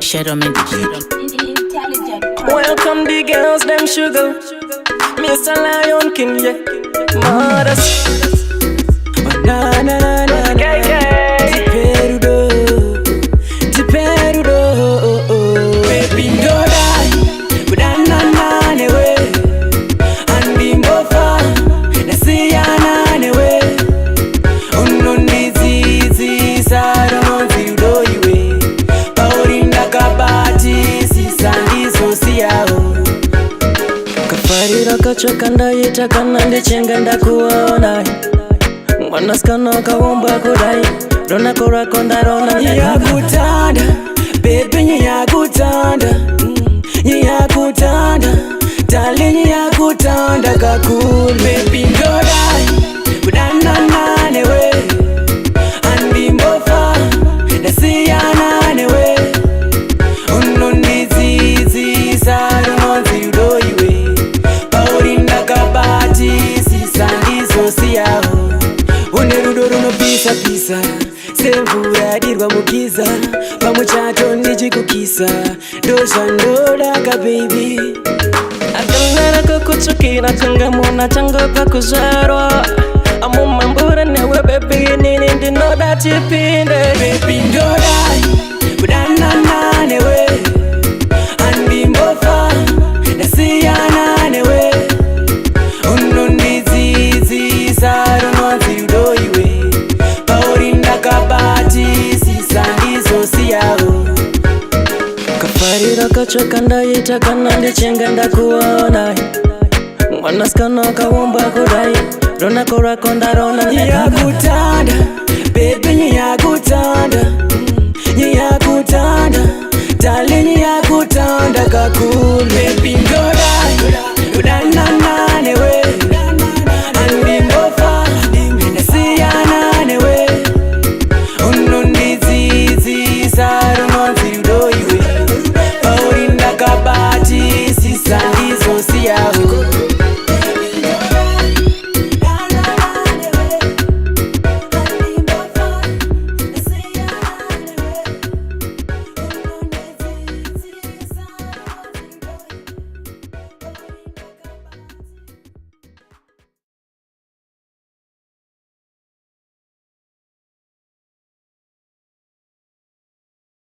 Shadow Mendy. Welcome the girls, them sugar. Mr. Lion King, yeah. Mothers. Banana, Tiperudo, Tiperudo. Baby, don't die. Banana, anyway. And the mofa, Nasiana, anyway. Unknown disease, I don't feel do you. Paurinda kabati, sisandi sosiao. Kafarira kachoka ndaita kana ndichenga ndakuona. Mwanaskana kawomba kudai Rona kora konda rona Nyakutanda Baby nyakutanda Nyakutanda Dali nyakutanda kakulu Baby ndodai Kudana nane we Andi mbofa Nasiyana newe Unonizizi Sarumonzi udoiwe Paurinda kabati Sisandi sosiao Unerudo runo pisa pisa Semvura dirwa mukiza Pamuchato nijikukisa Dosha ndodaka baby Akalera kukuchukira Changamona changoka kuzarwa Amumambura newe baby Nini ndi noda chipinde Baby ndodai Kudana nanewe Andi mbofa Nasiyana newe Unonizizi Sarumonzi udoiwe Paurinda kabati Sisandi sosiao Kafarira kachoka ndaita kana ndichenga ndakuona Mwanaskana kawomba kudai Rona kora konda rona Nyakutanda Baby nyakutanda Nyakutanda Dali nyakutanda kakulu